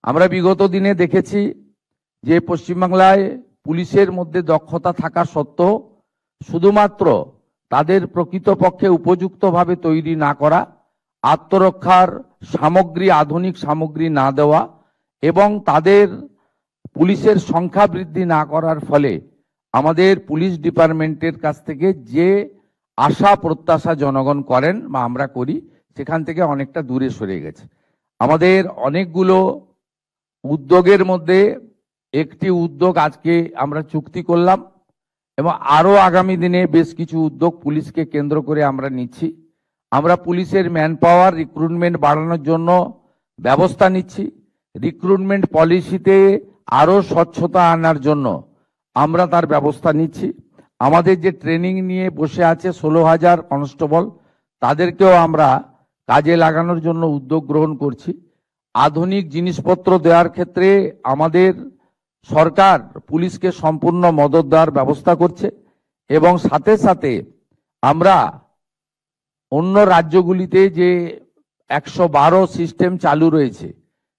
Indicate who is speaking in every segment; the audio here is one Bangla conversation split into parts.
Speaker 1: আমরা বিগত দিনে দেখেছি যে পশ্চিমবাংলায় পুলিশের মধ্যে দক্ষতা থাকা সত্ত্বেও শুধুমাত্র তাদের প্রকৃতপক্ষে উপযুক্তভাবে তৈরি না করা, আত্মরক্ষার সামগ্রী, আধুনিক সামগ্রী না দেওয়া এবং তাদের পুলিশের সংখ্যা বৃদ্ধি না করার ফলে আমাদের পুলিশ ডিপার্টমেন্টের কাছ থেকে যে আশা প্রত্যাশা জনগণ করেন বা আমরা করি সেখান থেকে অনেকটা দূরে সরে গেছে। আমাদের অনেকগুলো উদ্যোগের মধ্যে একটি উদ্যোগ আজকে আমরা চুক্তি করলাম এবং আরো আগামী দিনে বেশ কিছু উদ্যোগ পুলিশকে কেন্দ্র করে আমরা নিচ্ছি। আমরা পুলিশের ম্যান পাওয়ার রিক্রুটমেন্ট বাড়ানোর জন্য ব্যবস্থা নিচ্ছি। রিক্রুটমেন্ট পলিসিতে আরো স্বচ্ছতা আনার জন্য আমরা তার ব্যবস্থা নিচ্ছি। আমাদের যে ট্রেনিং নিয়ে বসে আছে 16,000 কনস্টেবল, তাদেরকেও আমরা কাজে লাগানোর জন্য উদ্যোগ গ্রহণ করছি। আধুনিক জিনিসপত্র দেওয়ার ক্ষেত্রে আমাদের সরকার পুলিশকে সম্পূর্ণ মদত দেওয়ার ব্যবস্থা করছে এবং সাথে সাথে আমরা অন্য রাজ্যগুলিতে যে 112 সিস্টেম চালু রয়েছে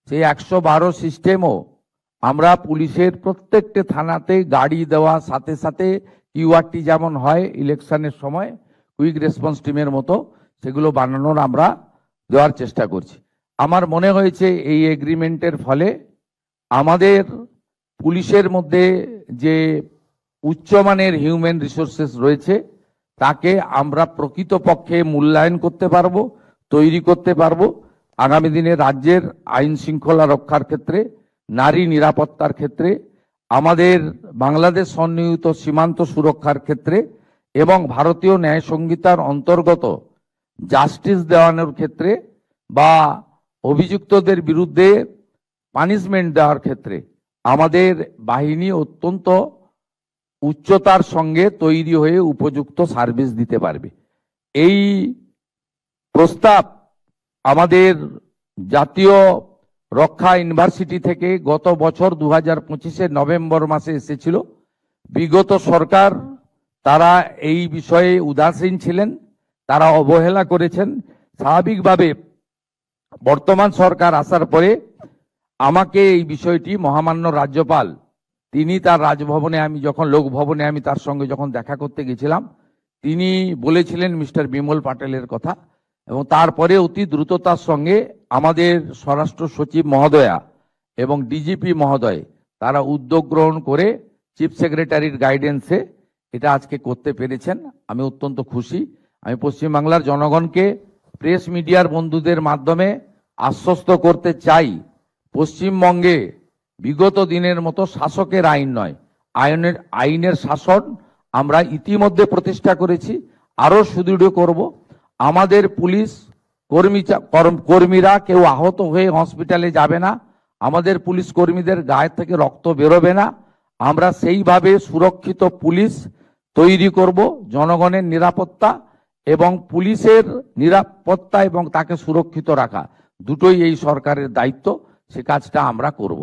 Speaker 1: সেই 112 সিস্টেমও আমরা পুলিশের প্রত্যেকটা থানাতে গাড়ি দেওয়া, সাথে সাথে কিউআরটি যেমন হয় ইলেকশনের সময় কুইক রেসপন্স টিমের মতো সেগুলো বানানোর আমরা দেওয়ার চেষ্টা করছি। আমার মনে হয়েছে এই এগ্রিমেন্টের ফলে আমাদের পুলিশের মধ্যে যে উচ্চমানের হিউম্যান রিসোর্সেস রয়েছে তাকে আমরা প্রকৃতপক্ষে মূল্যায়ন করতে পারবো, তৈরি করতে পারবো। আগামী দিনে রাজ্যের আইন শৃঙ্খলা রক্ষার ক্ষেত্রে, নারী নিরাপত্তার ক্ষেত্রে, আমাদের বাংলাদেশ সন্নিহিত সীমান্ত সুরক্ষার ক্ষেত্রে এবং ভারতীয় ন্যায় সংহিতার অন্তর্গত জাস্টিস দেওয়ানোর ক্ষেত্রে বা অভিযুক্তদের বিরুদ্ধে পানিশমেন্ট দেওয়ার ক্ষেত্রে আমাদের বাহিনী অত্যন্ত উচ্চতার সঙ্গে তৈরি হয়ে উপযুক্ত সার্ভিস দিতে পারবে। এই প্রস্তাব আমাদের জাতীয় রক্ষা ইউনিভার্সিটি থেকে গত বছর 2025 নভেম্বর মাসে এসেছিল। বিগত সরকার তারা এই বিষয়ে উদাসীন ছিলেন, তারা অবহেলা করেছেন। স্বাভাবিকভাবে বর্তমান সরকার আসার পরে আমাকে এই বিষয়টি মহামান্য রাজ্যপাল, তিনি তার রাজভবনে, আমি যখন লোকভবনে আমি তার সঙ্গে যখন দেখা করতে গেছিলাম, তিনি বলেছিলেন মিস্টার বিমল পাটেলের কথা এবং তারপরে অতি দ্রুততার সঙ্গে আমাদের স্বরাষ্ট্র সচিব মহোদয়া এবং ডিজিপি মহোদয় তারা উদ্যোগ গ্রহণ করে চিফ সেক্রেটারির গাইডেন্সে এটা আজকে করতে পেরেছেন। আমি অত্যন্ত খুশি। আমি পশ্চিমবাংলার জনগণকে প্রেস মিডিয়ার বন্ধুদের মাধ্যমে আশ্বস্ত করতে চাই, পশ্চিমবঙ্গে বিগত দিনের মতো শাসকের আইন নয়, আইনের শাসন আমরা ইতিমধ্যে প্রতিষ্ঠা করেছি, আরো সুদৃঢ় করব। আমাদের পুলিশ কর্মীরা কেউ আহত হয়ে হসপিটালে যাবে না, আমাদের পুলিশ কর্মীদের গায়ে থেকে রক্ত বেরোবে না। আমরা সেইভাবে সুরক্ষিত পুলিশ তৈরি করব। জনগণের নিরাপত্তা এবং পুলিশের নিরাপত্তা এবং তাকে সুরক্ষিত রাখা দুটোই এই সরকারের দায়িত্ব, সে কাজটা আমরা করব।